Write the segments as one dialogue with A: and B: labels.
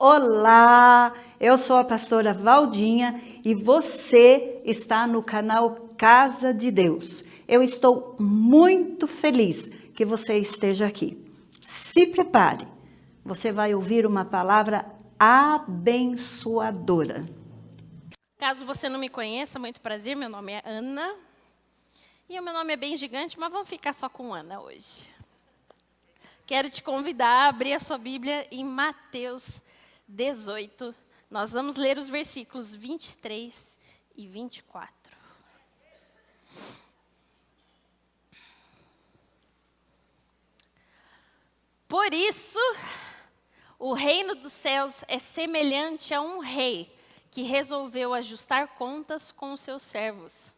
A: Olá, eu sou a pastora Valdinha e você está no canal Casa de Deus. Eu estou muito feliz que você esteja aqui. Se prepare, você vai ouvir uma palavra abençoadora.
B: Caso você não me conheça, muito prazer, meu nome é Ana. E o meu nome é bem gigante, mas vamos ficar só com Ana hoje. Quero te convidar a abrir a sua Bíblia em Mateus 18. Nós vamos ler os versículos 23 e 24. Por isso, o reino dos céus é semelhante a um rei que resolveu ajustar contas com os seus servos.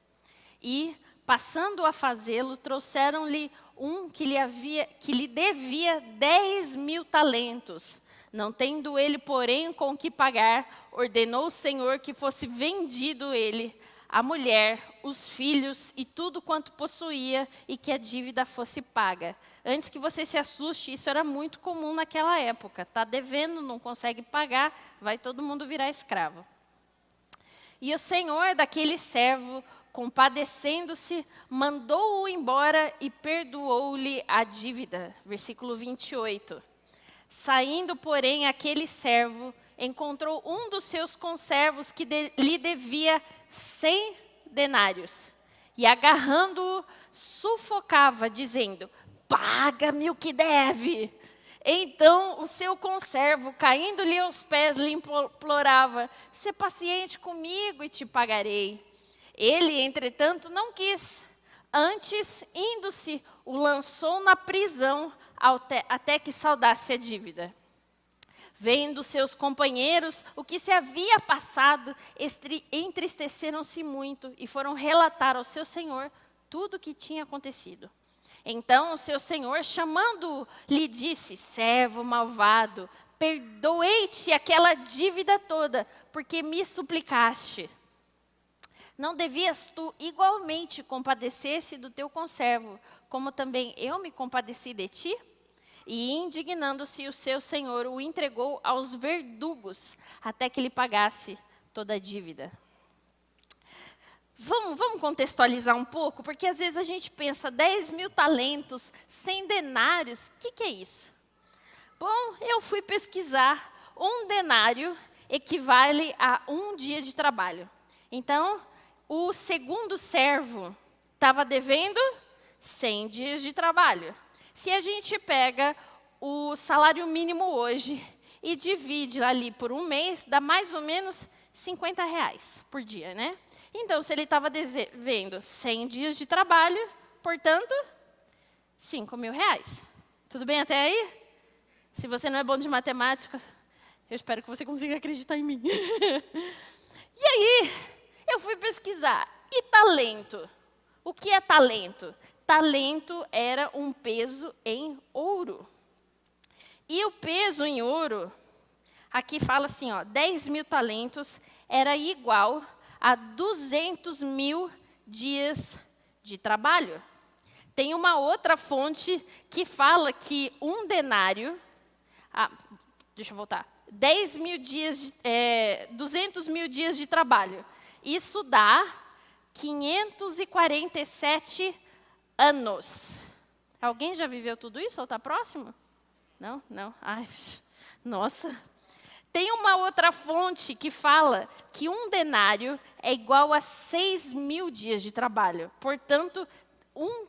B: E, passando a fazê-lo, trouxeram-lhe um que lhe devia 10.000 talentos. Não tendo ele, porém, com que pagar, ordenou o Senhor que fosse vendido ele, a mulher, os filhos e tudo quanto possuía, e que a dívida fosse paga. Antes que você se assuste, isso era muito comum naquela época. Está devendo, não consegue pagar, vai todo mundo virar escravo. E o senhor daquele servo, compadecendo-se, mandou-o embora e perdoou-lhe a dívida. Versículo 28. Saindo, porém, aquele servo encontrou um dos seus conservos que lhe devia 100 denários. E agarrando-o, sufocava, dizendo: paga-me o que deve. Então o seu conservo, caindo-lhe aos pés, lhe implorava: sê paciente comigo e te pagarei. Ele, entretanto, não quis. Antes, indo-se, o lançou na prisão até que saldasse a dívida. Vendo seus companheiros o que se havia passado, entristeceram-se muito e foram relatar ao seu senhor tudo o que tinha acontecido. Então o seu senhor, chamando-o, lhe disse: servo malvado, perdoei-te aquela dívida toda, porque me suplicaste. Não devias tu igualmente compadecer-se do teu conservo, como também eu me compadeci de ti? E indignando-se, o seu senhor o entregou aos verdugos, até que lhe pagasse toda a dívida. Vamos contextualizar um pouco, porque às vezes a gente pensa 10.000 talentos, 100 denários, o que é isso? Bom, eu fui pesquisar, um denário equivale a um dia de trabalho. Então, o segundo servo estava devendo 100 dias de trabalho. Se a gente pega o salário mínimo hoje e divide ali por um mês, dá mais ou menos R$50 por dia, né? Então, se ele estava devendo 100 dias de trabalho, portanto, R$5.000. Tudo bem até aí? Se você não é bom de matemática, eu espero que você consiga acreditar em mim. E aí, eu fui pesquisar. E talento? O que é talento? Talento era um peso em ouro. E o peso em ouro, aqui fala assim, 10.000 talentos era igual a 200.000 dias de trabalho. Tem uma outra fonte que fala que um denário, deixa eu voltar, 200.000 dias de trabalho. Isso dá 547 anos. Alguém já viveu tudo isso ou está próximo? Não? Não? Ai, nossa. Tem uma outra fonte que fala que um denário é igual a 6.000 dias de trabalho. Portanto, um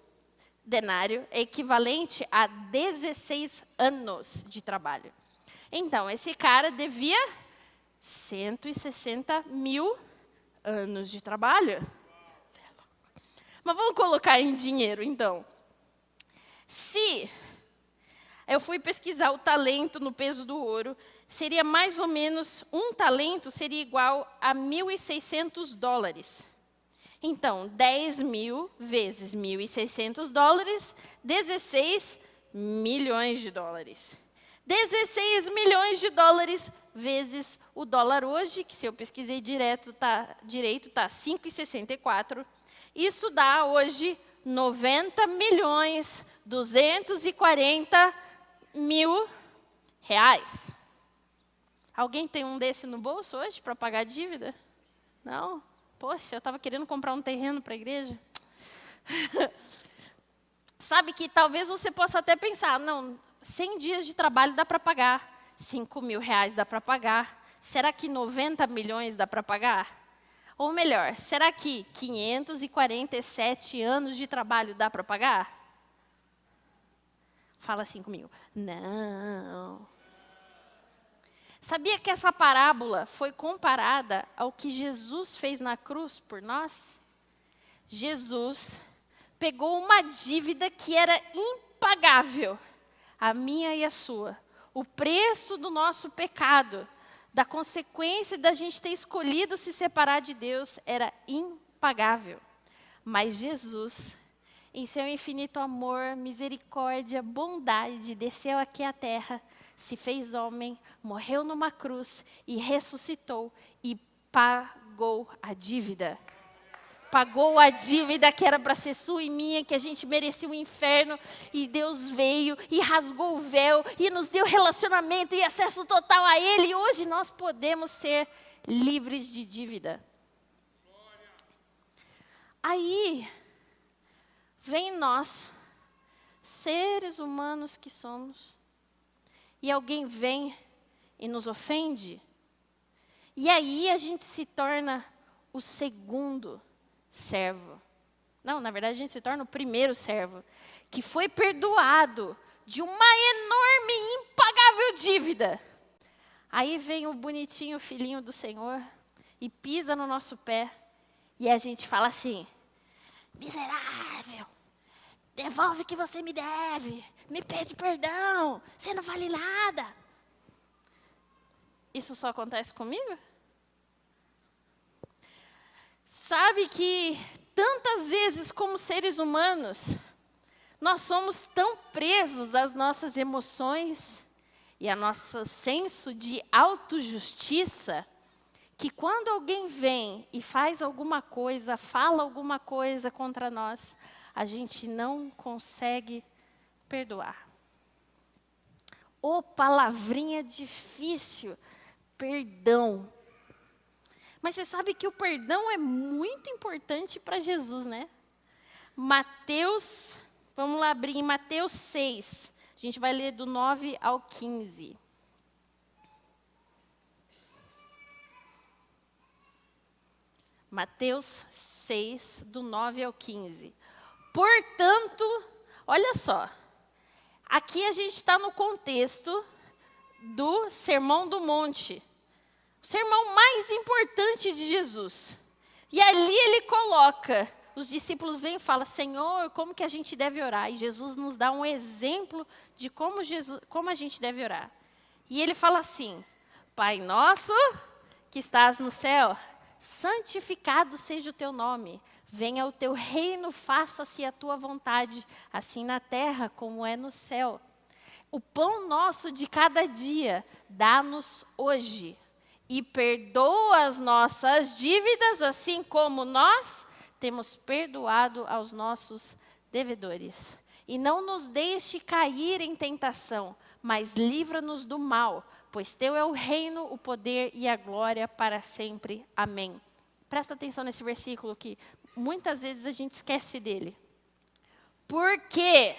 B: denário é equivalente a 16 anos de trabalho. Então, esse cara devia 160.000 anos de trabalho. Mas vamos colocar em dinheiro, então. Se eu fui pesquisar o talento no peso do ouro, seria mais ou menos, um talento seria igual a $1.600. Então, 10.000 vezes $1.600, 16 milhões de dólares. 16 milhões de dólares vezes o dólar hoje, que se eu pesquisei direito está 5,64. Isso dá hoje 90.240.000 reais. Alguém tem um desse no bolso hoje para pagar a dívida? Não? Poxa, eu estava querendo comprar um terreno para a igreja. Sabe que talvez você possa até pensar, não, 100 dias de trabalho dá para pagar, 5 mil reais dá para pagar, será que 90 milhões dá para pagar? Ou melhor, será que 547 anos de trabalho dá para pagar? Fala assim comigo, não. Sabia que essa parábola foi comparada ao que Jesus fez na cruz por nós? Jesus pegou uma dívida que era impagável, a minha e a sua. O preço do nosso pecado, da consequência da gente ter escolhido se separar de Deus, era impagável. Mas Jesus, em seu infinito amor, misericórdia, bondade, desceu aqui à terra, se fez homem, morreu numa cruz e ressuscitou e pagou a dívida. Pagou a dívida que era para ser sua e minha, que a gente merecia o inferno. E Deus veio e rasgou o véu e nos deu relacionamento e acesso total a Ele. E hoje nós podemos ser livres de dívida. Aí, vem nós, seres humanos que somos, e alguém vem e nos ofende. E aí a gente se torna o segundo servo. Não, na verdade a gente se torna o primeiro servo, que foi perdoado de uma enorme e impagável dívida. Aí vem o bonitinho filhinho do Senhor e pisa no nosso pé. E a gente fala assim, miserável, devolve o que você me deve, me pede perdão, você não vale nada. Isso só acontece comigo? Sabe que tantas vezes como seres humanos, nós somos tão presos às nossas emoções e ao nosso senso de autojustiça, que quando alguém vem e faz alguma coisa, fala alguma coisa contra nós, a gente não consegue perdoar. Ô, palavrinha difícil, perdão. Mas você sabe que o perdão é muito importante para Jesus, né? Mateus, vamos lá abrir em Mateus 6. A gente vai ler do 9 ao 15. Mateus 6, do 9 ao 15. Portanto, olha só, aqui a gente está no contexto do Sermão do Monte, o sermão mais importante de Jesus. E ali ele coloca, os discípulos vêm e falam, Senhor, como que a gente deve orar? E Jesus nos dá um exemplo de como a gente deve orar. E ele fala assim, Pai nosso que estás no céu, santificado seja o teu nome, venha o teu reino, faça-se a tua vontade, assim na terra como é no céu. O pão nosso de cada dia, dá-nos hoje, e perdoa as nossas dívidas, assim como nós temos perdoado aos nossos devedores. E não nos deixe cair em tentação, mas livra-nos do mal, pois teu é o reino, o poder e a glória para sempre. Amém. Presta atenção nesse versículo que muitas vezes a gente esquece dele. Porque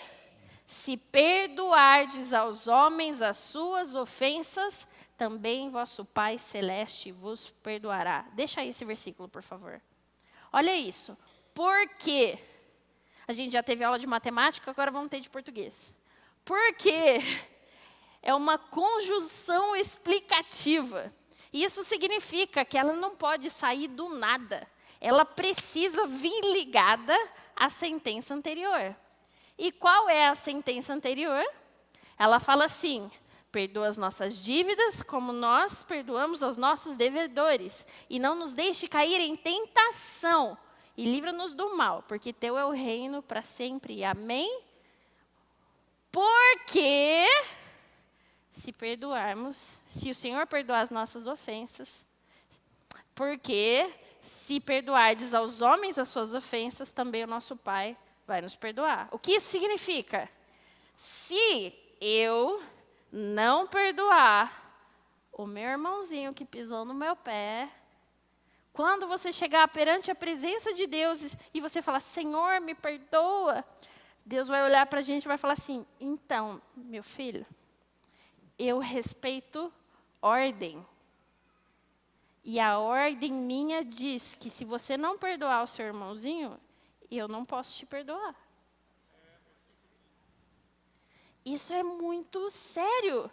B: se perdoardes aos homens as suas ofensas, também vosso Pai Celeste vos perdoará. Deixa aí esse versículo, por favor. Olha isso. Porque a gente já teve aula de matemática, agora vamos ter de português. Porque é uma conjunção explicativa. Isso significa que ela não pode sair do nada. Ela precisa vir ligada à sentença anterior. E qual é a sentença anterior? Ela fala assim, perdoa as nossas dívidas como nós perdoamos aos nossos devedores. E não nos deixe cair em tentação. E livra-nos do mal, porque teu é o reino para sempre. Amém? Porque se perdoarmos, se o Senhor perdoar as nossas ofensas, porque se perdoardes aos homens as suas ofensas, também o nosso Pai vai nos perdoar. O que isso significa? Se eu não perdoar o meu irmãozinho que pisou no meu pé, quando você chegar perante a presença de Deus e você falar, Senhor, me perdoa, Deus vai olhar para a gente e vai falar assim, então, meu filho, eu respeito ordem. E a ordem minha diz que se você não perdoar o seu irmãozinho, eu não posso te perdoar. Isso é muito sério.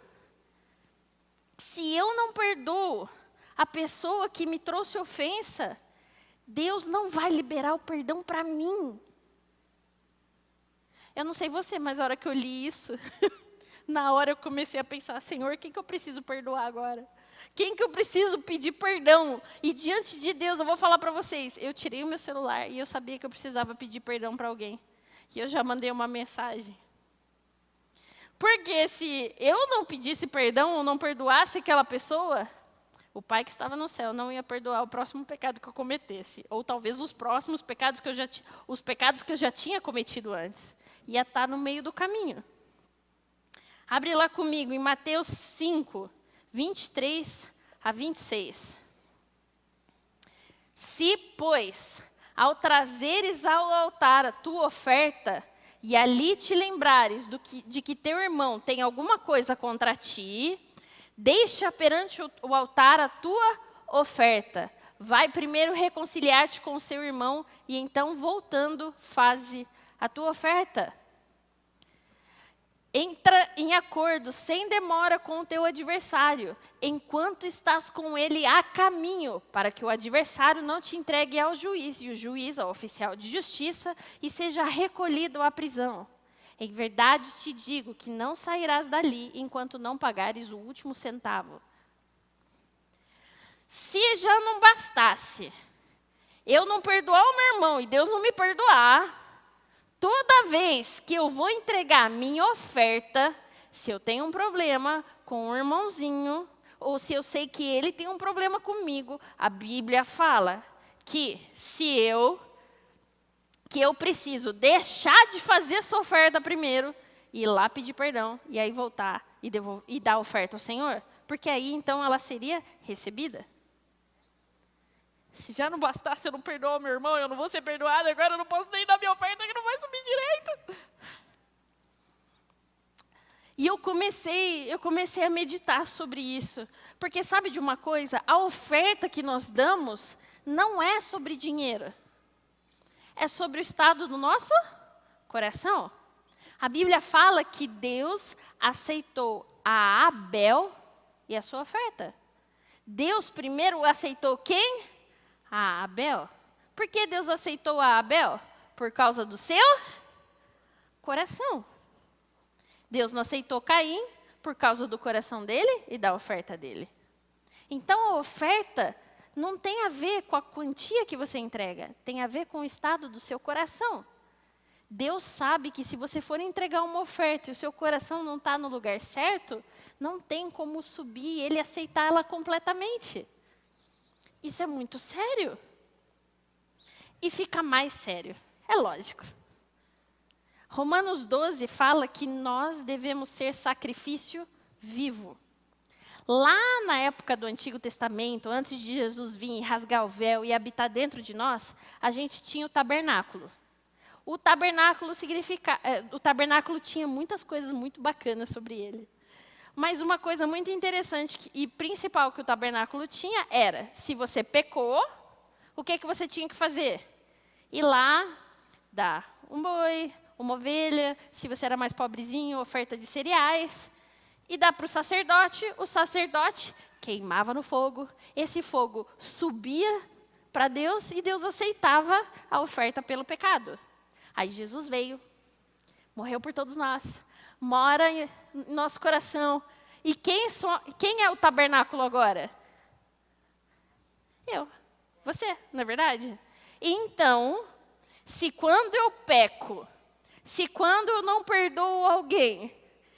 B: Se eu não perdoo a pessoa que me trouxe ofensa, Deus não vai liberar o perdão para mim. Eu não sei você, mas a hora que eu li isso, na hora eu comecei a pensar, Senhor, quem que eu preciso perdoar agora? Quem que eu preciso pedir perdão? E diante de Deus, eu vou falar para vocês, eu tirei o meu celular e eu sabia que eu precisava pedir perdão para alguém. E eu já mandei uma mensagem. Porque se eu não pedisse perdão ou não perdoasse aquela pessoa, o Pai que estava no céu não ia perdoar o próximo pecado que eu cometesse. Ou talvez os próximos pecados os pecados que eu já tinha cometido antes. Ia estar no meio do caminho. Abre lá comigo em Mateus 5, 23 a 26. Se, pois, ao trazeres ao altar a tua oferta, e ali te lembrares de que teu irmão tem alguma coisa contra ti, deixa perante o altar a tua oferta. Vai primeiro reconciliar-te com o seu irmão, e então, voltando, faze a tua oferta. Entra em acordo sem demora com o teu adversário, enquanto estás com ele a caminho, para que o adversário não te entregue ao juiz, e o juiz ao oficial de justiça, e seja recolhido à prisão. Em verdade te digo que não sairás dali, enquanto não pagares o último centavo. Se já não bastasse eu não perdoar o meu irmão e Deus não me perdoar, toda vez que eu vou entregar a minha oferta, se eu tenho um problema com um irmãozinho, ou se eu sei que ele tem um problema comigo, a Bíblia fala que eu preciso deixar de fazer essa oferta primeiro, ir lá pedir perdão, e aí voltar e dar a oferta ao Senhor, porque aí então ela seria recebida. Se já não bastasse eu não perdoar meu irmão, eu não vou ser perdoado, agora eu não posso nem dar minha oferta que não vai subir direito. E eu comecei a meditar sobre isso. Porque sabe de uma coisa? A oferta que nós damos não é sobre dinheiro. É sobre o estado do nosso coração. A Bíblia fala que Deus aceitou a Abel e a sua oferta. Deus primeiro aceitou quem? A Abel. Por que Deus aceitou a Abel? Por causa do seu coração. Deus não aceitou Caim por causa do coração dele e da oferta dele. Então a oferta não tem a ver com a quantia que você entrega, tem a ver com o estado do seu coração. Deus sabe que se você for entregar uma oferta e o seu coração não está no lugar certo, não tem como subir e ele aceitar ela completamente. Isso é muito sério. E fica mais sério. É lógico. Romanos 12 fala que nós devemos ser sacrifício vivo. Lá na época do Antigo Testamento, antes de Jesus vir e rasgar o véu e habitar dentro de nós, a gente tinha o tabernáculo. O tabernáculo tinha muitas coisas muito bacanas sobre ele. Mas uma coisa muito interessante e principal que o tabernáculo tinha era, se você pecou, o que você tinha que fazer? Ir lá, dar um boi, uma ovelha, se você era mais pobrezinho, oferta de cereais, e dar para o sacerdote queimava no fogo, esse fogo subia para Deus e Deus aceitava a oferta pelo pecado. Aí Jesus veio, morreu por todos nós, mora em nosso coração. E quem é o tabernáculo agora? Eu, você, não é verdade? Então, se quando eu peco, se quando eu não perdoo alguém,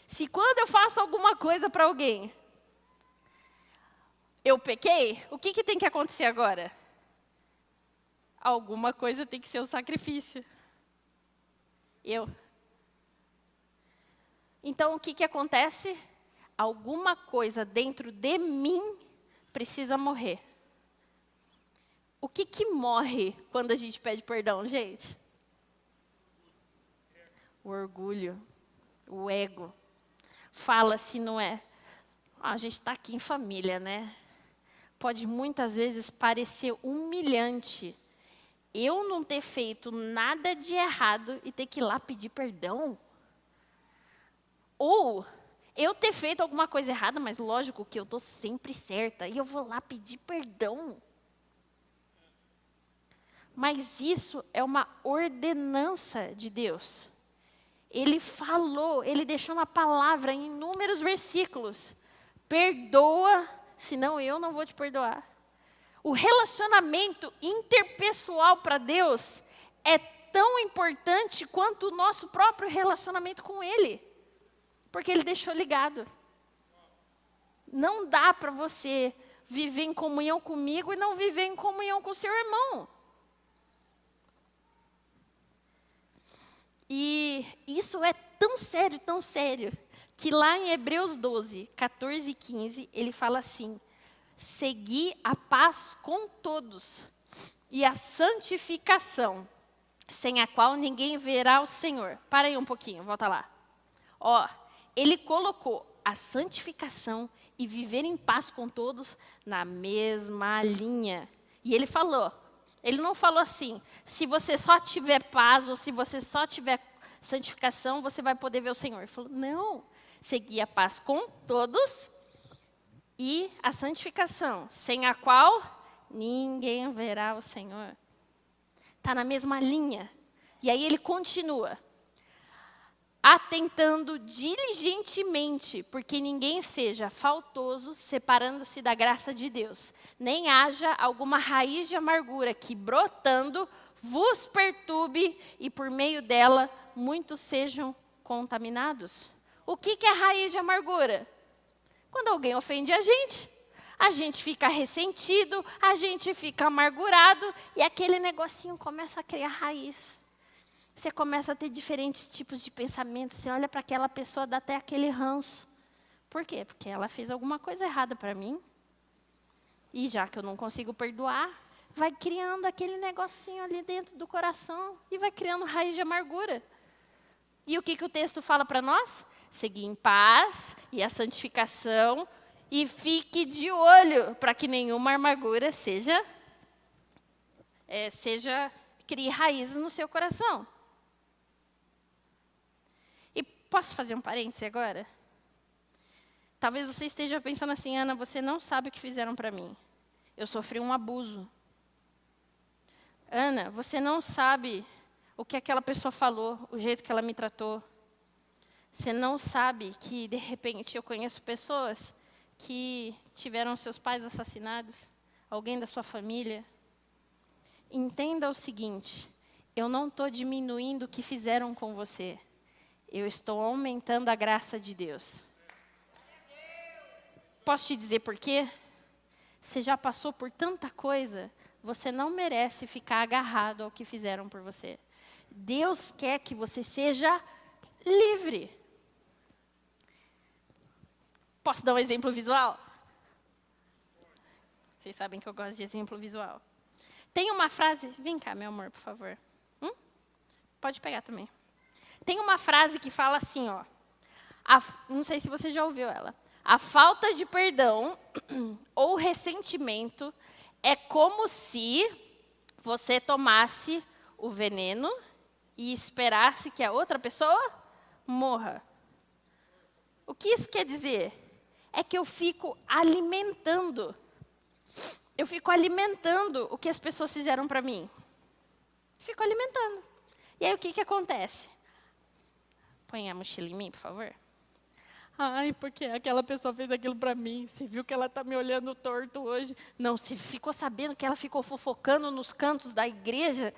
B: se quando eu faço alguma coisa para alguém, eu pequei, o que tem que acontecer agora? Alguma coisa tem que ser um sacrifício. Então, o que acontece? alguma coisa dentro de mim precisa morrer. O que morre quando a gente pede perdão, gente? O orgulho, o ego. Fala-se, não é? A gente está aqui em família, né? Pode muitas vezes parecer humilhante eu não ter feito nada de errado e ter que ir lá pedir perdão. Ou eu ter feito alguma coisa errada, mas lógico que eu estou sempre certa e eu vou lá pedir perdão. Mas isso é uma ordenança de Deus. Ele falou, ele deixou na palavra em inúmeros versículos. Perdoa, senão eu não vou te perdoar. O relacionamento interpessoal para Deus é tão importante quanto o nosso próprio relacionamento com Ele. Porque Ele deixou ligado. Não dá para você viver em comunhão comigo e não viver em comunhão com seu irmão. E isso é tão sério, que lá em Hebreus 12, 14 e 15, ele fala assim: segui a paz com todos e a santificação, sem a qual ninguém verá o Senhor. Para aí um pouquinho, volta lá. Ele colocou a santificação e viver em paz com todos na mesma linha. E ele falou, ele não falou assim, se você só tiver paz ou se você só tiver santificação, você vai poder ver o Senhor. Ele falou, não, segui a paz com todos e a santificação, sem a qual ninguém verá o Senhor. Está na mesma linha. E aí ele continua. Atentando diligentemente, porque ninguém seja faltoso, separando-se da graça de Deus, nem haja alguma raiz de amargura que, brotando, vos perturbe e por meio dela muitos sejam contaminados. O que é raiz de amargura? Quando alguém ofende a gente fica ressentido, a gente fica amargurado e aquele negocinho começa a criar raiz. Você começa a ter diferentes tipos de pensamento. Você olha para aquela pessoa, dá até aquele ranço. Por quê? Porque ela fez alguma coisa errada para mim. E já que eu não consigo perdoar, vai criando aquele negocinho ali dentro do coração e vai criando raiz de amargura. E o que o texto fala para nós? Seguir em paz e a santificação e fique de olho para que nenhuma amargura crie raízes no seu coração. Posso fazer um parêntese agora? Talvez você esteja pensando assim, Ana, você não sabe o que fizeram para mim. Eu sofri um abuso. Ana, você não sabe o que aquela pessoa falou, o jeito que ela me tratou. Você não sabe que, de repente, eu conheço pessoas que tiveram seus pais assassinados, alguém da sua família. Entenda o seguinte, eu não estou diminuindo o que fizeram com você. Eu estou aumentando a graça de Deus. Posso te dizer por quê? Você já passou por tanta coisa, você não merece ficar agarrado ao que fizeram por você. Deus quer que você seja livre. Posso dar um exemplo visual? Vocês sabem que eu gosto de exemplo visual. Tem uma frase, vem cá, meu amor, por favor. Pode pegar também. Tem uma frase que fala assim, não sei se você já ouviu ela. A falta de perdão ou ressentimento é como se você tomasse o veneno e esperasse que a outra pessoa morra. O que isso quer dizer? É que eu fico alimentando. Eu fico alimentando o que as pessoas fizeram para mim. Fico alimentando. E aí o que acontece? Põe a mochila em mim, por favor. Ai, porque aquela pessoa fez aquilo para mim. Você viu que ela está me olhando torto hoje. Não, você ficou sabendo que ela ficou fofocando nos cantos da igreja.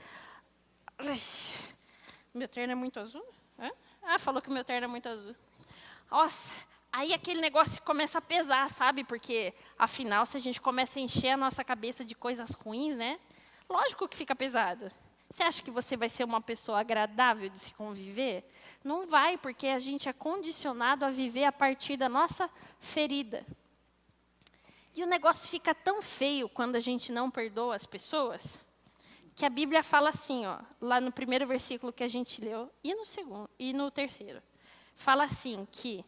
B: Meu terno é muito azul? Falou que o meu terno é muito azul. Nossa, aí aquele negócio começa a pesar, sabe? Porque, afinal, se a gente começa a encher a nossa cabeça de coisas ruins, né? Lógico que fica pesado. Você acha que você vai ser uma pessoa agradável de se conviver? Não vai, porque a gente é condicionado a viver a partir da nossa ferida. E o negócio fica tão feio quando a gente não perdoa as pessoas, que a Bíblia fala assim, ó, lá no primeiro versículo que a gente leu, e no segundo, e no terceiro. Fala assim, que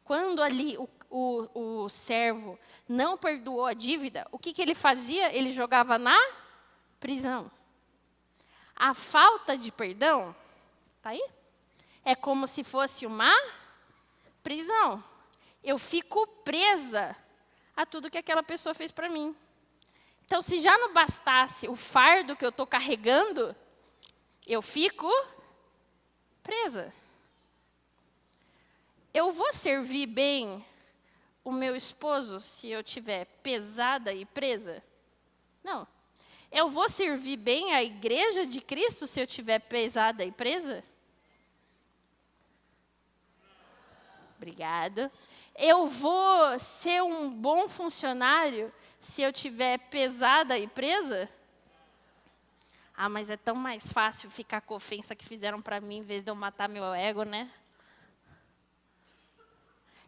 B: quando ali o servo não perdoou a dívida, o que ele fazia? Ele jogava na prisão. A falta de perdão, tá aí? É como se fosse uma prisão. Eu fico presa a tudo que aquela pessoa fez para mim. Então, se já não bastasse o fardo que eu estou carregando, eu fico presa. Eu vou servir bem o meu esposo se eu estiver pesada e presa? Não. Eu vou servir bem a igreja de Cristo se eu estiver pesada e presa? Obrigada. Eu vou ser um bom funcionário se eu estiver pesada e presa? Ah, mas é tão mais fácil ficar com a ofensa que fizeram para mim em vez de eu matar meu ego, né?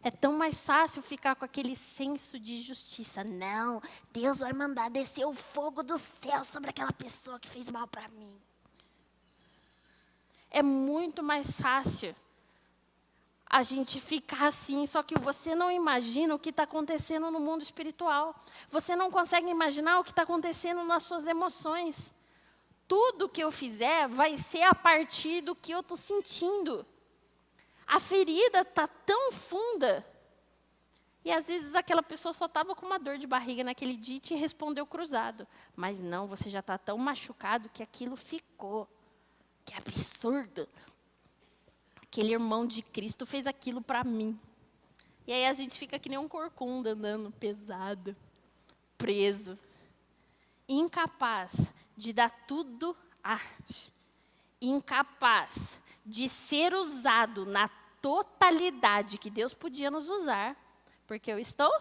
B: É tão mais fácil ficar com aquele senso de justiça. Não, Deus vai mandar descer o fogo do céu sobre aquela pessoa que fez mal para mim. É muito mais fácil a gente ficar assim, só que você não imagina o que está acontecendo no mundo espiritual. Você não consegue imaginar o que está acontecendo nas suas emoções. Tudo que eu fizer vai ser a partir do que eu estou sentindo. A ferida está tão funda. E às vezes aquela pessoa só estava com uma dor de barriga naquele dia e te respondeu cruzado. Mas não, você já está tão machucado que aquilo ficou. Que absurdo. Aquele irmão de Cristo fez aquilo para mim. E aí a gente fica que nem um corcunda andando pesado, preso. Incapaz de dar tudo, incapaz de ser usado na totalidade que Deus podia nos usar, porque eu estou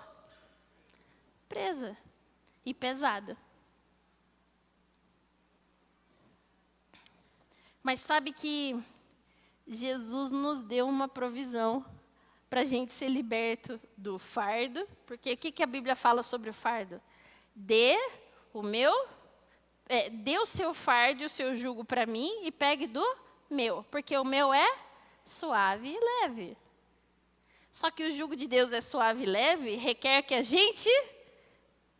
B: presa e pesada. Mas sabe que Jesus nos deu uma provisão para a gente ser liberto do fardo, porque o que a Bíblia fala sobre o fardo? Dê o seu fardo e o seu jugo para mim e pegue do meu, porque o meu é suave e leve. Só que o jugo de Deus é suave e leve, requer que a gente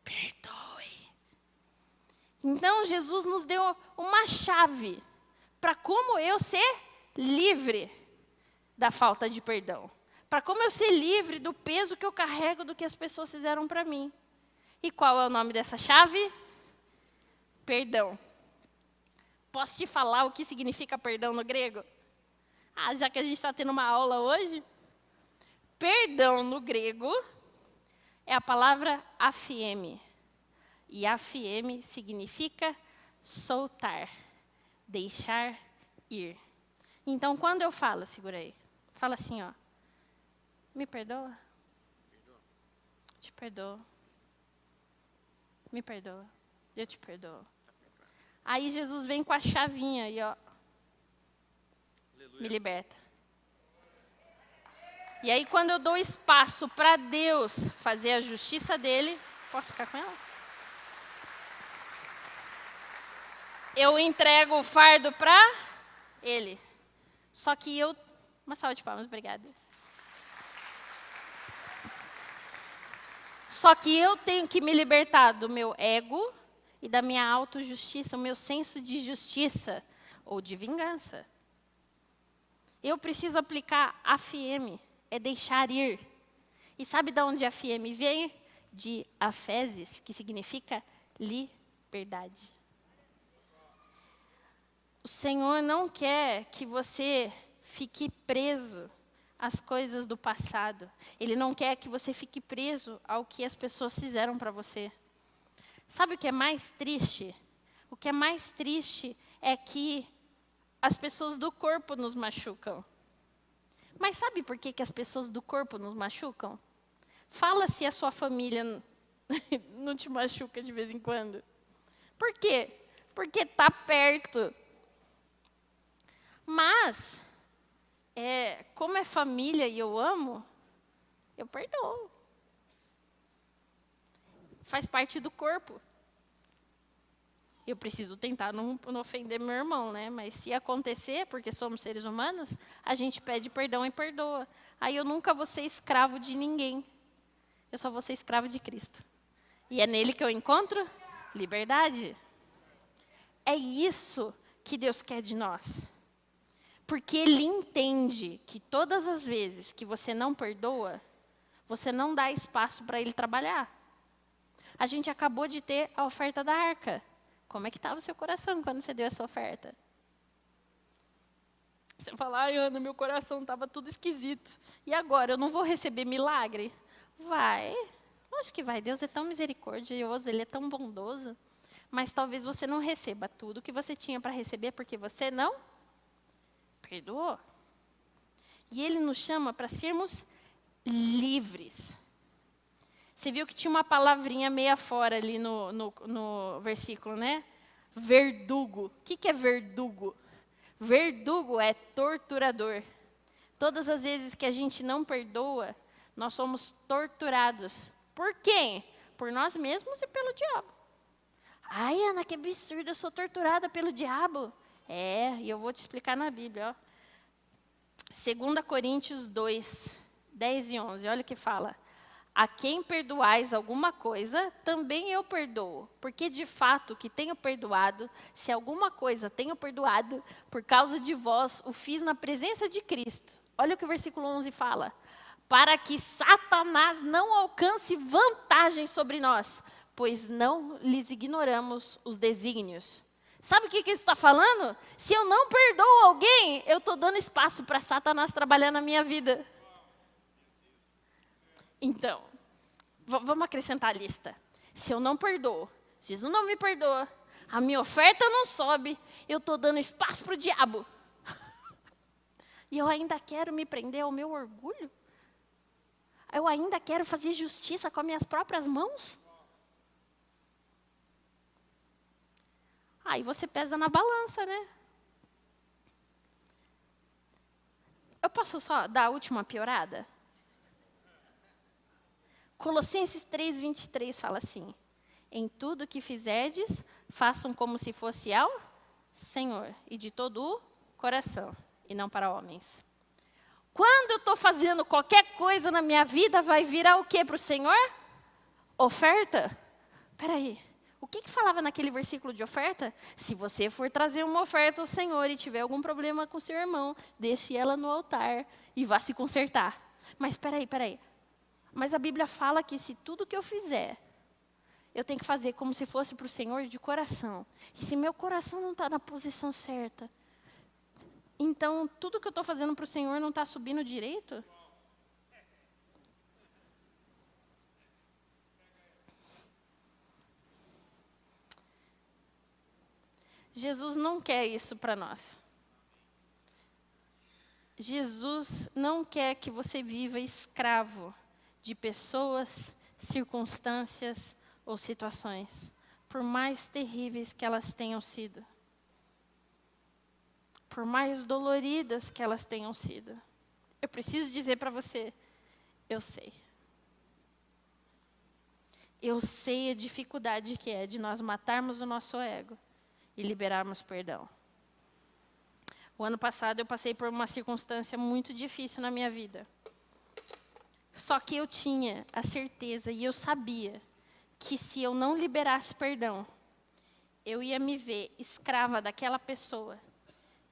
B: perdoe. Então, Jesus nos deu uma chave para como eu ser livre da falta de perdão. Para como eu ser livre do peso que eu carrego do que as pessoas fizeram para mim. E qual é o nome dessa chave? Perdão. Posso te falar o que significa perdão no grego? Já que a gente está tendo uma aula hoje. Perdão no grego é a palavra aphiemi. E aphiemi significa soltar, deixar ir. Então, quando eu falo, segura aí, fala assim, ó. Me perdoa? Te perdoo. Me perdoa. Eu te perdoo. Aí Jesus vem com a chavinha e ó, aleluia, me liberta. E aí quando eu dou espaço para Deus fazer a justiça dele, posso ficar com ela? Eu entrego o fardo para ele. Só que uma salva de palmas, obrigada. Só que eu tenho que me libertar do meu ego e da minha autojustiça, o meu senso de justiça ou de vingança. Eu preciso aplicar aphiemi, é deixar ir. E sabe de onde aphiemi vem? De aphesis, que significa liberdade. O Senhor não quer que você fique preso às coisas do passado. Ele não quer que você fique preso ao que as pessoas fizeram para você. Sabe o que é mais triste? O que é mais triste é que as pessoas do corpo nos machucam. Mas sabe por que as pessoas do corpo nos machucam? Fala se a sua família não te machuca de vez em quando. Por quê? porque está perto. Mas, como é família e eu amo, eu perdoo. Faz parte do corpo. Eu preciso tentar não ofender meu irmão, né? Mas se acontecer, porque somos seres humanos, a gente pede perdão e perdoa. Aí eu nunca vou ser escravo de ninguém. Eu só vou ser escravo de Cristo. E é nele que eu encontro liberdade. É isso que Deus quer de nós. Porque Ele entende que todas as vezes que você não perdoa, você não dá espaço para Ele trabalhar. A gente acabou de ter a oferta da arca. Como é que estava o seu coração quando você deu essa oferta? Você fala, ai Ana, meu coração estava tudo esquisito. E agora, eu não vou receber milagre? Vai, lógico que vai. Deus é tão misericordioso, Ele é tão bondoso. Mas talvez você não receba tudo que você tinha para receber porque você não perdoou. E Ele nos chama para sermos livres. Você viu que tinha uma palavrinha meia fora ali no versículo, né? Verdugo. O que é verdugo? Verdugo é torturador. Todas as vezes que a gente não perdoa, nós somos torturados. Por quem? Por nós mesmos e pelo diabo. Ai, Ana, que absurdo, eu sou torturada pelo diabo. E eu vou te explicar na Bíblia. Ó. 2 Coríntios 2, 10 e 11, olha o que fala. A quem perdoais alguma coisa, também eu perdoo. Porque de fato que tenho perdoado, se alguma coisa tenho perdoado, por causa de vós, o fiz na presença de Cristo. Olha o que o versículo 11 fala. Para que Satanás não alcance vantagem sobre nós, pois não lhes ignoramos os desígnios. Sabe o que isso está falando? Se eu não perdoo alguém, eu estou dando espaço para Satanás trabalhar na minha vida. Então, vamos acrescentar a lista. Se eu não perdoo, Jesus não me perdoa, a minha oferta não sobe, eu estou dando espaço para o diabo. E eu ainda quero me prender ao meu orgulho? Eu ainda quero fazer justiça com as minhas próprias mãos? Aí você pesa na balança, né? Eu posso só dar a última piorada? Colossenses 3:23 fala assim: em tudo que fizerdes, façam como se fosse ao Senhor, e de todo o coração, e não para homens. Quando eu estou fazendo qualquer coisa na minha vida, vai virar o que para o Senhor? Oferta? Peraí, o que falava naquele versículo de oferta? Se você for trazer uma oferta ao Senhor e tiver algum problema com seu irmão, deixe ela no altar e vá se consertar. Mas peraí. Mas a Bíblia fala que se tudo que eu fizer, eu tenho que fazer como se fosse para o Senhor de coração. E se meu coração não está na posição certa, então tudo que eu estou fazendo para o Senhor não está subindo direito? Jesus não quer isso para nós. Jesus não quer que você viva escravo de pessoas, circunstâncias ou situações, por mais terríveis que elas tenham sido, por mais doloridas que elas tenham sido. Eu preciso dizer para você, eu sei. Eu sei a dificuldade que é de nós matarmos o nosso ego e liberarmos perdão. O ano passado eu passei por uma circunstância muito difícil na minha vida. Só que eu tinha a certeza e eu sabia que se eu não liberasse perdão, eu ia me ver escrava daquela pessoa,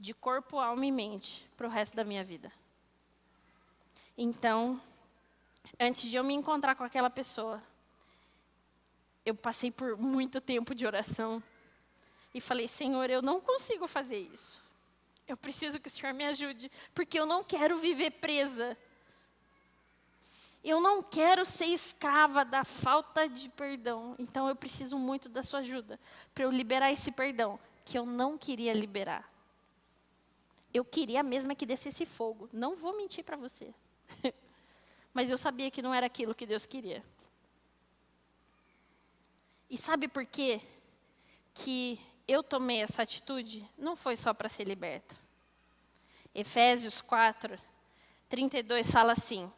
B: de corpo, alma e mente, para o resto da minha vida. Então, antes de eu me encontrar com aquela pessoa, eu passei por muito tempo de oração e falei, Senhor, eu não consigo fazer isso. Eu preciso que o Senhor me ajude, porque eu não quero viver presa. Eu não quero ser escrava da falta de perdão. Então eu preciso muito da sua ajuda para eu liberar esse perdão que eu não queria liberar. Eu queria mesmo que descesse fogo. Não vou mentir para você. Mas eu sabia que não era aquilo que Deus queria. E sabe por quê? Que eu tomei essa atitude, não foi só para ser liberta. Efésios 4, 32 fala assim: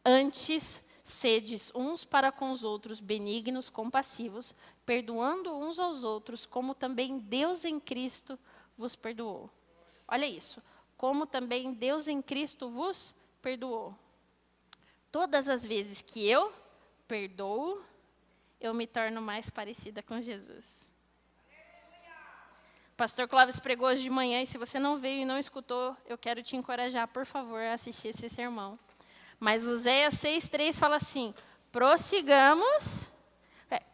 B: antes sedes uns para com os outros benignos, compassivos, perdoando uns aos outros, como também Deus em Cristo vos perdoou. Olha isso. Como também Deus em Cristo vos perdoou. Todas as vezes que eu perdoo, eu me torno mais parecida com Jesus. Pastor Clóvis pregou hoje de manhã, e se você não veio e não escutou, eu quero te encorajar, por favor, a assistir esse sermão. Mas Oséias 6:3 fala assim: prossigamos,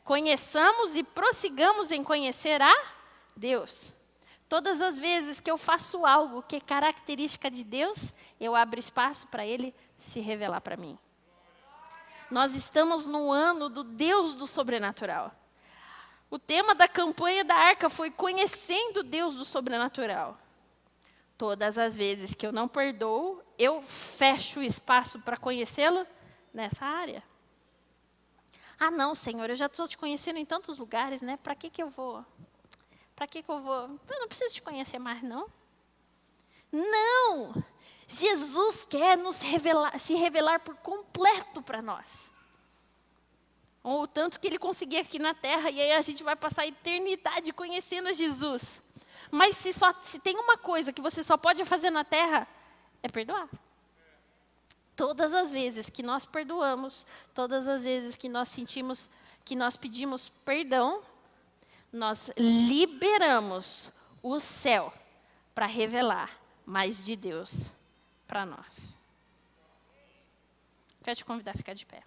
B: conheçamos e prossigamos em conhecer a Deus. Todas as vezes que eu faço algo que é característica de Deus, eu abro espaço para Ele se revelar para mim. Nós estamos no ano do Deus do sobrenatural. O tema da campanha da Arca foi conhecendo o Deus do sobrenatural. Todas as vezes que eu não perdoo, eu fecho o espaço para conhecê-lo nessa área. Ah, não, Senhor, eu já estou te conhecendo em tantos lugares, né? Para que eu vou? Para que eu vou? Eu não preciso te conhecer mais, não. Não! Jesus quer se revelar por completo para nós. Ou o tanto que Ele conseguir aqui na terra, e aí a gente vai passar a eternidade conhecendo a Jesus. Mas se tem uma coisa que você só pode fazer na terra, é perdoar. Todas as vezes que nós perdoamos, todas as vezes que nós sentimos, que nós pedimos perdão, nós liberamos o céu para revelar mais de Deus para nós. Quero te convidar a ficar de pé.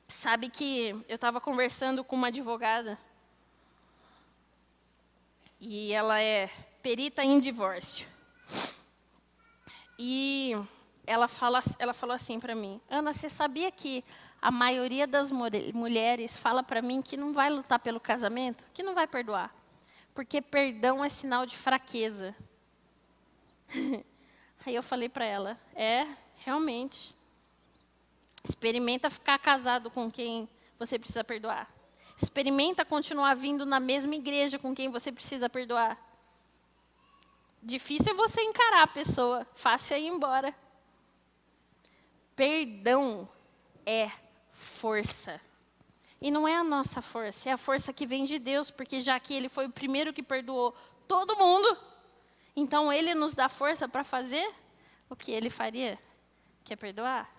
B: Sabe que eu estava conversando com uma advogada e ela é perita em divórcio. E ela falou assim para mim: Ana, você sabia que a maioria das mulheres fala para mim que não vai lutar pelo casamento, que não vai perdoar, porque perdão é sinal de fraqueza. Aí eu falei para ela: realmente. Experimenta ficar casado com quem você precisa perdoar. Experimenta continuar vindo na mesma igreja com quem você precisa perdoar. Difícil é você encarar a pessoa, fácil é ir embora. Perdão é força. E não é a nossa força, é a força que vem de Deus, porque já que Ele foi o primeiro que perdoou todo mundo, então Ele nos dá força para fazer o que Ele faria, que é perdoar.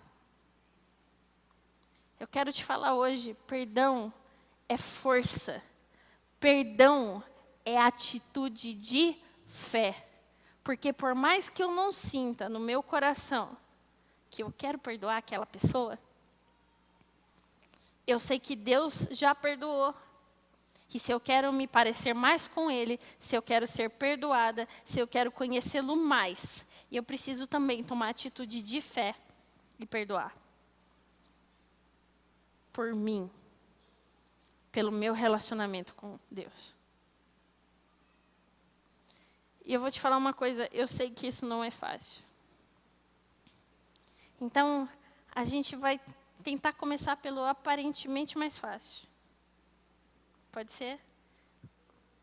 B: Eu quero te falar hoje, perdão é força. Perdão é atitude de fé. Porque por mais que eu não sinta no meu coração que eu quero perdoar aquela pessoa, eu sei que Deus já perdoou. E se eu quero me parecer mais com Ele, se eu quero ser perdoada, se eu quero conhecê-lo mais, eu preciso também tomar atitude de fé e perdoar. Por mim, pelo meu relacionamento com Deus. E eu vou te falar uma coisa, eu sei que isso não é fácil. Então, a gente vai tentar começar pelo aparentemente mais fácil. Pode ser?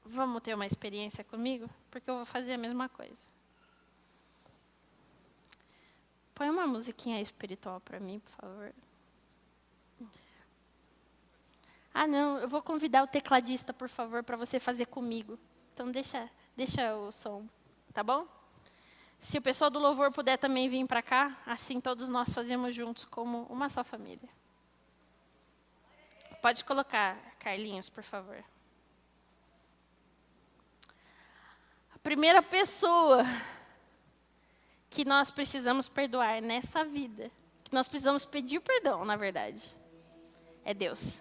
B: Vamos ter uma experiência comigo? Porque eu vou fazer a mesma coisa. Põe uma musiquinha espiritual para mim, por favor. Ah, não, eu vou convidar o tecladista, por favor, para você fazer comigo. Então, deixa o som, tá bom? Se o pessoal do louvor puder também vir para cá, assim todos nós fazemos juntos, como uma só família. Pode colocar, Carlinhos, por favor. A primeira pessoa que nós precisamos perdoar nessa vida, que nós precisamos pedir perdão, na verdade, é Deus.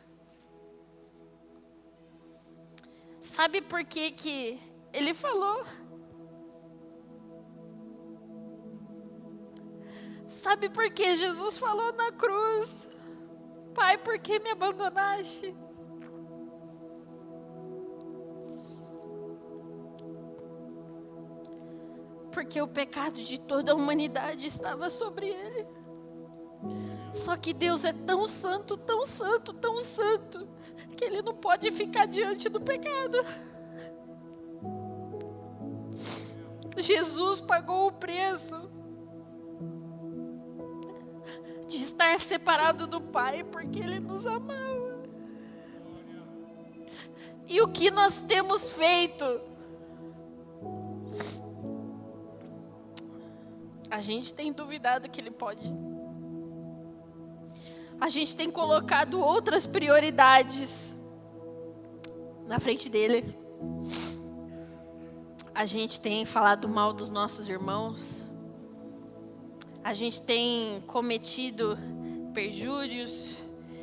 B: Sabe por que Ele falou? Sabe por que Jesus falou na cruz? Pai, por que me abandonaste? Porque o pecado de toda a humanidade estava sobre Ele. Só que Deus é tão santo, tão santo, tão santo, que ele não pode ficar diante do pecado. Jesus pagou o preço de estar separado do Pai porque Ele nos amava. E o que nós temos feito? A gente tem duvidado que Ele pode. A gente tem colocado outras prioridades na frente dEle. A gente tem falado mal dos nossos irmãos. A gente tem cometido perjúrios,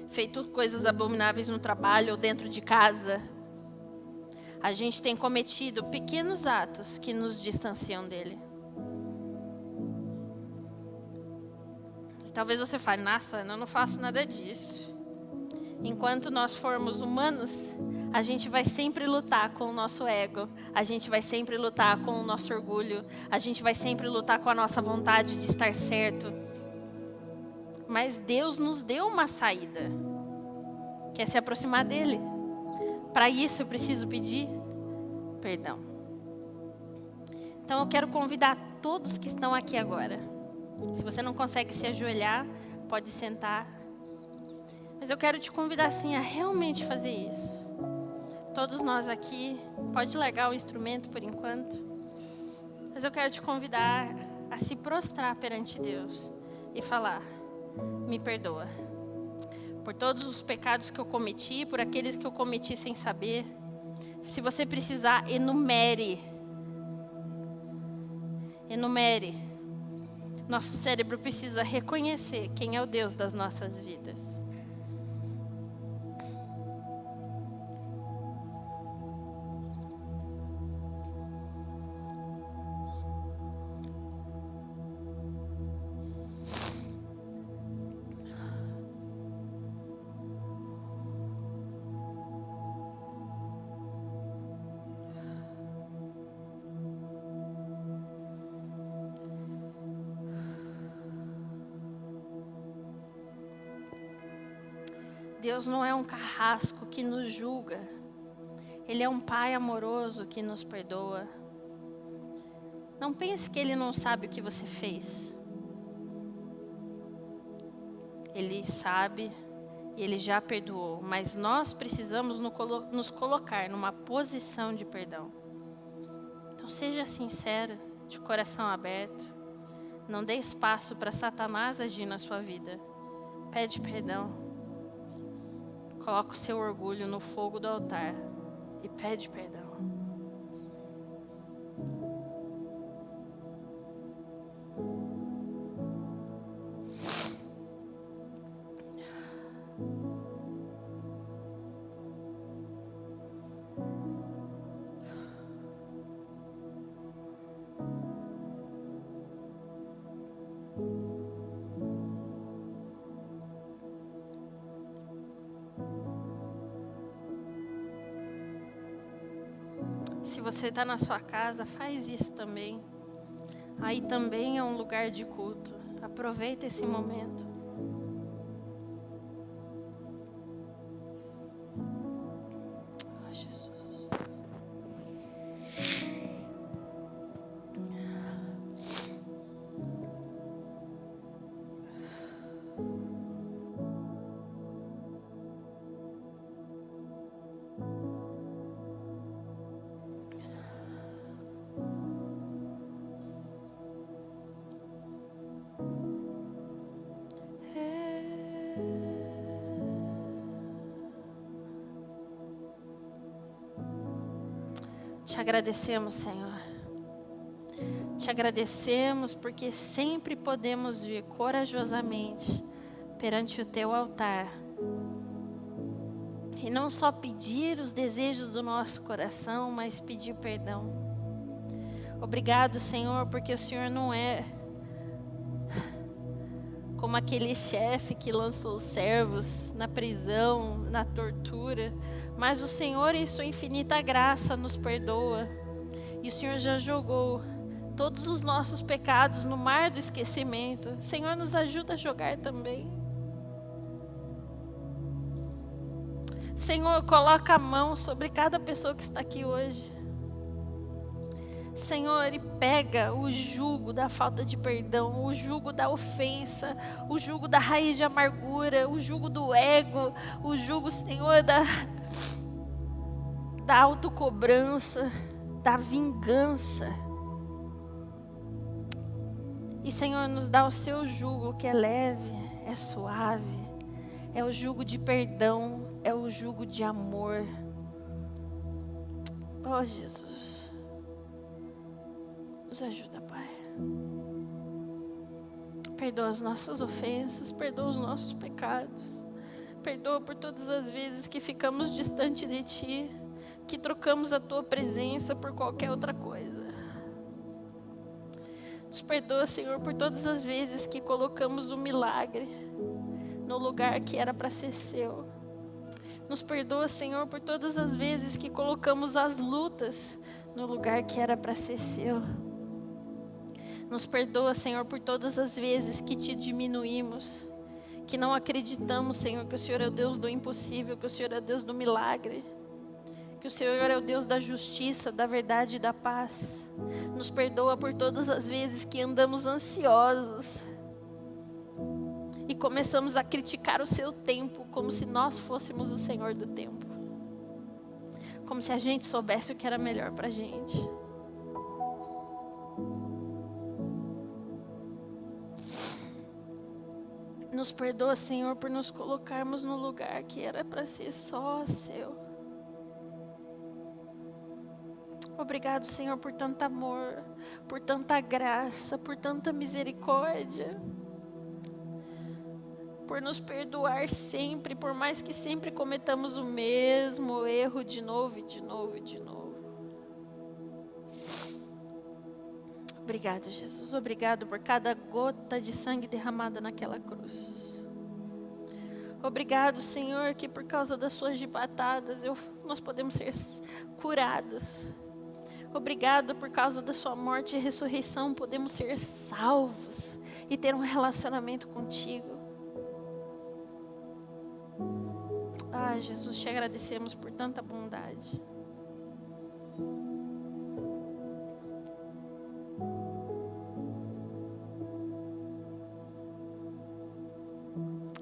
B: feito coisas abomináveis no trabalho ou dentro de casa. A gente tem cometido pequenos atos que nos distanciam dele. E talvez você fale, nossa, eu não faço nada disso. Enquanto nós formos humanos, a gente vai sempre lutar com o nosso ego. A gente vai sempre lutar com o nosso orgulho. A gente vai sempre lutar com a nossa vontade de estar certo. Mas Deus nos deu uma saída, que é se aproximar dEle. Para isso eu preciso pedir perdão. Então eu quero convidar todos que estão aqui agora. Se você não consegue se ajoelhar, pode sentar. Mas eu quero te convidar assim a realmente fazer isso. Todos nós aqui, pode largar o instrumento por enquanto. Mas eu quero te convidar a se prostrar perante Deus e falar, me perdoa. Por todos os pecados que eu cometi, por aqueles que eu cometi sem saber. Se você precisar, enumere. Enumere. Nosso cérebro precisa reconhecer quem é o Deus das nossas vidas. Deus não é um carrasco que nos julga. Ele é um Pai amoroso que nos perdoa. Não pense que Ele não sabe o que você fez. Ele sabe e Ele já perdoou. Mas nós precisamos nos colocar numa posição de perdão. Então seja sincera, de coração aberto. Não dê espaço para Satanás agir na sua vida. Pede perdão. Coloca o seu orgulho no fogo do altar e pede perdão. Se você está na sua casa, faz isso também. Aí também é um lugar de culto. Aproveita esse momento. Oh, Jesus. Te agradecemos, Senhor. Te agradecemos porque sempre podemos vir corajosamente perante o Teu altar. E não só pedir os desejos do nosso coração, mas pedir perdão. Obrigado, Senhor, porque o Senhor não é como aquele chefe que lançou os servos na prisão, na tortura. Mas o Senhor, em sua infinita graça, nos perdoa. E o Senhor já jogou todos os nossos pecados no mar do esquecimento. Senhor, nos ajuda a jogar também. Senhor, coloca a mão sobre cada pessoa que está aqui hoje. Senhor, e pega o jugo da falta de perdão, o jugo da ofensa, o jugo da raiz de amargura, o jugo do ego, o jugo, Senhor, da autocobrança, da vingança. E, Senhor, nos dá o seu jugo que é leve, é suave, é o jugo de perdão, é o jugo de amor. Oh, Jesus. Nos ajuda, Pai. Perdoa as nossas ofensas, perdoa os nossos pecados. Perdoa por todas as vezes que ficamos distante de Ti, que trocamos a Tua presença por qualquer outra coisa. Nos perdoa, Senhor, por todas as vezes que colocamos o milagre no lugar que era para ser Seu. Nos perdoa, Senhor, por todas as vezes que colocamos as lutas no lugar que era para ser Seu. Nos perdoa, Senhor, por todas as vezes que Te diminuímos, que não acreditamos, Senhor, que o Senhor é o Deus do impossível, que o Senhor é o Deus do milagre, que o Senhor é o Deus da justiça, da verdade e da paz. Nos perdoa por todas as vezes que andamos ansiosos e começamos a criticar o Seu tempo como se nós fôssemos o Senhor do tempo, como se a gente soubesse o que era melhor para a gente. Nos perdoa, Senhor, por nos colocarmos no lugar que era para ser só Seu. Obrigado, Senhor, por tanto amor, por tanta graça, por tanta misericórdia. Por nos perdoar sempre, por mais que sempre cometamos o mesmo erro de novo e de novo e de novo. Obrigado, Jesus. Obrigado por cada gota de sangue derramada naquela cruz. Obrigado, Senhor, que por causa das suas chibatadas nós podemos ser curados. Obrigado por causa da sua morte e ressurreição, podemos ser salvos e ter um relacionamento contigo. Ah, Jesus, te agradecemos por tanta bondade.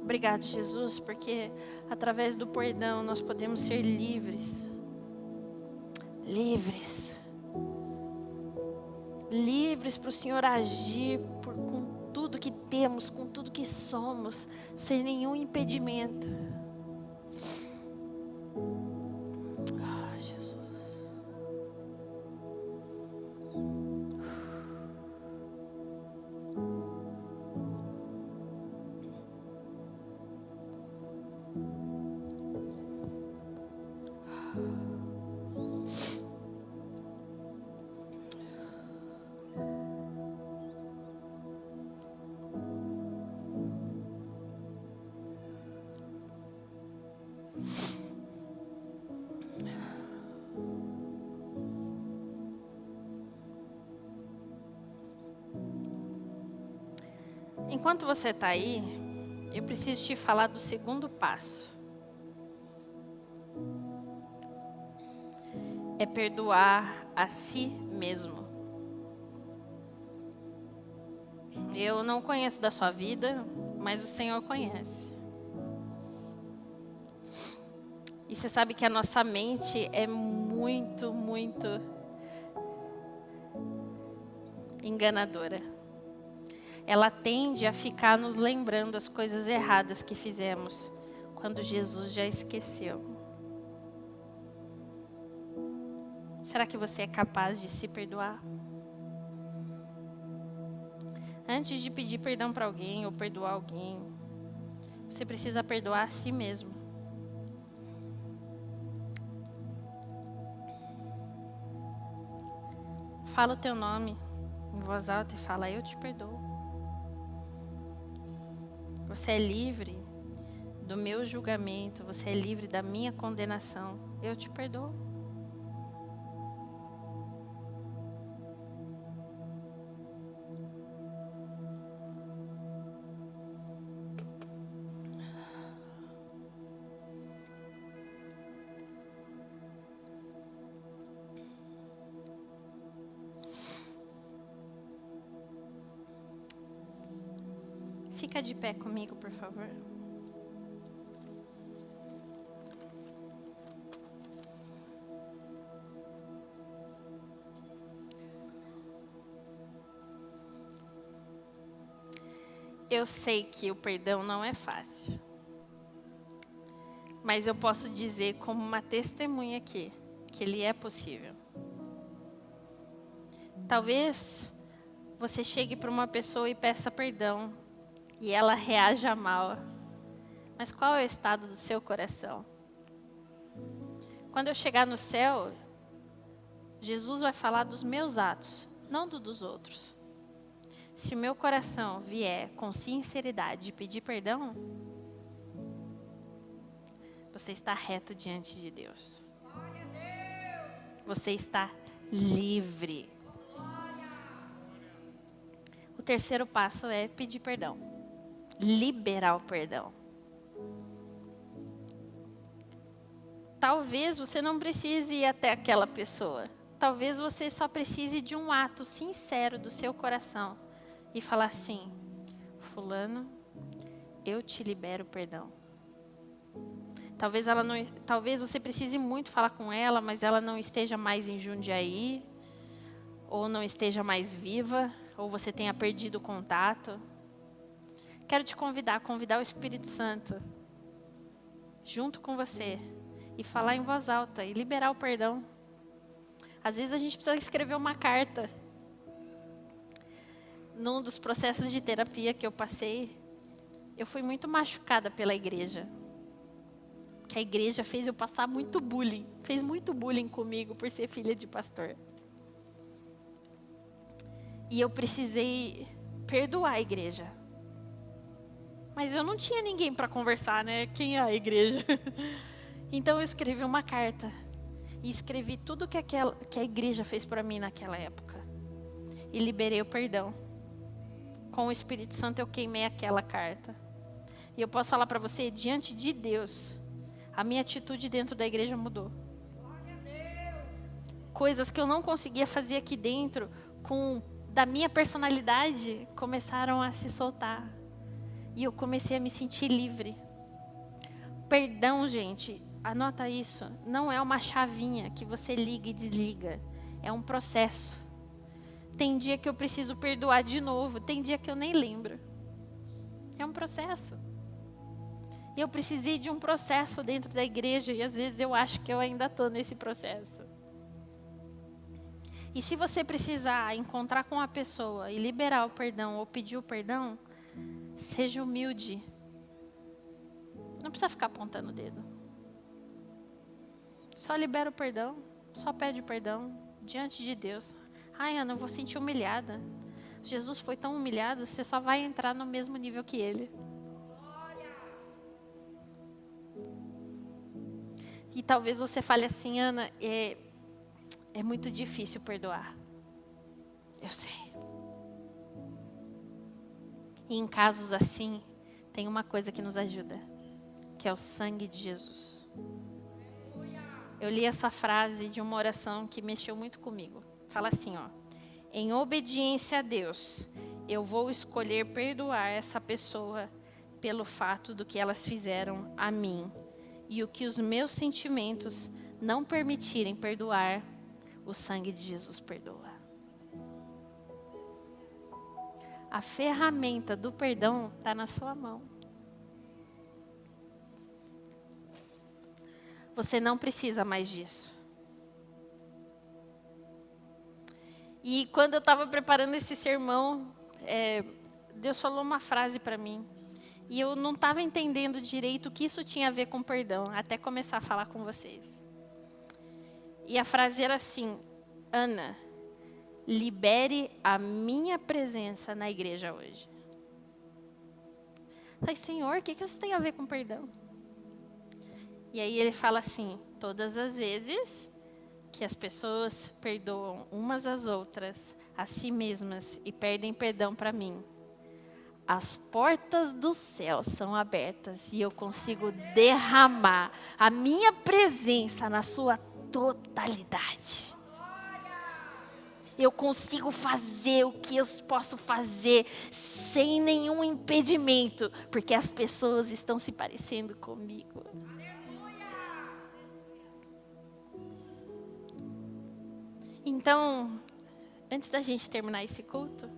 B: Obrigado, Jesus, porque através do perdão nós podemos ser livres. Livres. Livres para o Senhor agir com tudo que temos, com tudo que somos, sem nenhum impedimento. Ah, Jesus. Enquanto você está aí, eu preciso te falar do segundo passo. É perdoar a si mesmo. Eu não conheço da sua vida, mas o Senhor conhece. E você sabe que a nossa mente é muito, muito enganadora. Ela tende a ficar nos lembrando as coisas erradas que fizemos, quando Jesus já esqueceu. Será que você é capaz de se perdoar? Antes de pedir perdão para alguém ou perdoar alguém, você precisa perdoar a si mesmo. Fala o teu nome em voz alta e fala: eu te perdoo. Você é livre do meu julgamento, você é livre da minha condenação. Eu te perdoo. Fica de pé comigo, por favor. Eu sei que o perdão não é fácil. Mas eu posso dizer como uma testemunha aqui, que ele é possível. Talvez você chegue para uma pessoa e peça perdão, e ela reaja mal. Mas qual é o estado do seu coração? Quando eu chegar no céu, Jesus vai falar dos meus atos, não dos outros. Se o meu coração vier com sinceridade pedir perdão, você está reto diante de Deus. Você está livre. O terceiro passo é pedir perdão. Liberar o perdão. Talvez você não precise ir até aquela pessoa. Talvez você só precise de um ato sincero do seu coração. E falar assim: fulano, eu te libero perdão. Talvez você precise muito falar com ela, mas ela não esteja mais em Jundiaí, ou não esteja mais viva, ou você tenha perdido o contato. Quero te convidar o Espírito Santo junto com você e falar em voz alta e liberar o perdão. Às vezes a gente precisa escrever uma carta. Num dos processos de terapia que eu passei, eu fui muito machucada pela igreja. Que a igreja fez eu passar muito bullying. Fez muito bullying comigo por ser filha de pastor. E eu precisei perdoar a igreja. Mas eu não tinha ninguém para conversar, né? Quem é a igreja? Então eu escrevi uma carta. E escrevi tudo que a igreja fez para mim naquela época. E liberei o perdão. Com o Espírito Santo eu queimei aquela carta. E eu posso falar para você, diante de Deus, a minha atitude dentro da igreja mudou. Coisas que eu não conseguia fazer aqui dentro, da minha personalidade, começaram a se soltar. E eu comecei a me sentir livre. Perdão, gente, anota isso, não é uma chavinha que você liga e desliga. É um processo. Tem dia que eu preciso perdoar de novo. Tem dia que eu nem lembro. É um processo. E eu precisei de um processo dentro da igreja. E às vezes eu acho que eu ainda estou nesse processo. E se você precisar encontrar com a pessoa e liberar o perdão ou pedir o perdão, seja humilde. Não precisa ficar apontando o dedo. Só libera o perdão. Só pede o perdão diante de Deus. Ai, Ana, eu vou sentir humilhada. Jesus foi tão humilhado, você só vai entrar no mesmo nível que ele. E talvez você fale assim: Ana, é muito difícil perdoar. Eu sei. E em casos assim, tem uma coisa que nos ajuda, que é o sangue de Jesus. Eu li essa frase de uma oração que mexeu muito comigo. Fala assim, ó: em obediência a Deus, eu vou escolher perdoar essa pessoa pelo fato do que elas fizeram a mim. E o que os meus sentimentos não permitirem perdoar, o sangue de Jesus perdoa. A ferramenta do perdão está na sua mão. Você não precisa mais disso. E quando eu estava preparando esse sermão, Deus falou uma frase para mim. E eu não estava entendendo direito o que isso tinha a ver com perdão, até começar a falar com vocês. E a frase era assim: Ana, libere a minha presença na igreja hoje. Eu falei: Senhor, o que isso tem a ver com perdão? E aí ele fala assim: todas as vezes que as pessoas perdoam umas às outras, a si mesmas, e pedem perdão para mim, as portas do céu são abertas e eu consigo derramar a minha presença na sua totalidade. eu consigo fazer o que eu posso fazer sem nenhum impedimento, porque as pessoas estão se parecendo comigo. Então, antes da gente terminar esse culto,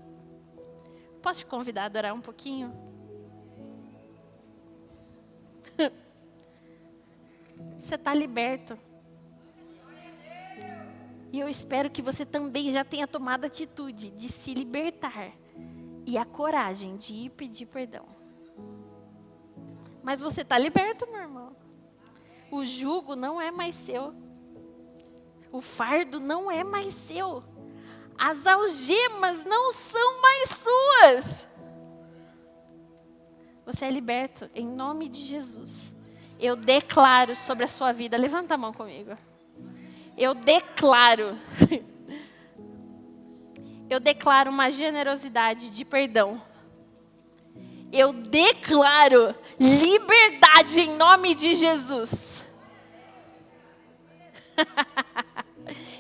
B: posso te convidar a adorar um pouquinho? Você está liberto. E eu espero que você também já tenha tomado a atitude de se libertar e a coragem de ir pedir perdão. Mas você está liberto, meu irmão. O jugo não é mais seu. O fardo não é mais seu. As algemas não são mais suas. Você é liberto em nome de Jesus. Eu declaro sobre a sua vida. Levanta a mão comigo. Eu declaro uma generosidade de perdão. Eu declaro liberdade em nome de Jesus.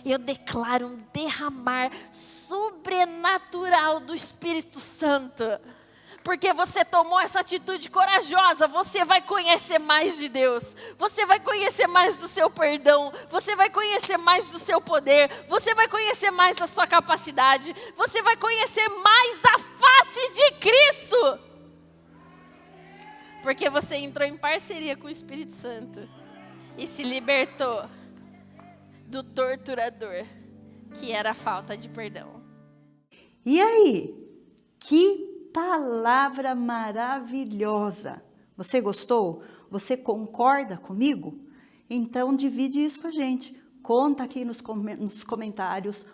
B: Eu declaro um derramar sobrenatural do Espírito Santo. Porque você tomou essa atitude corajosa, você vai conhecer mais de Deus. Você vai conhecer mais do seu perdão. Você vai conhecer mais do seu poder. Você vai conhecer mais da sua capacidade. Você vai conhecer mais da face de Cristo. Porque você entrou em parceria com o Espírito Santo. E se libertou do torturador, que era a falta de perdão.
A: E aí? Que palavra maravilhosa! Você gostou? Você concorda comigo? Então divide isso com a gente. Conta aqui nos comentários.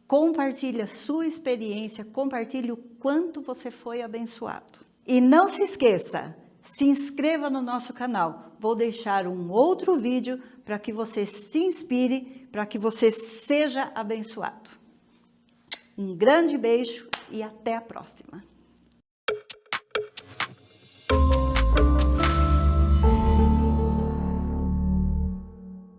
A: Compartilha a sua experiência. Compartilhe o quanto você foi abençoado. E não se esqueça, se inscreva no nosso canal. Vou deixar um outro vídeo para que você se inspire, para que você seja abençoado. Um grande beijo e até a próxima.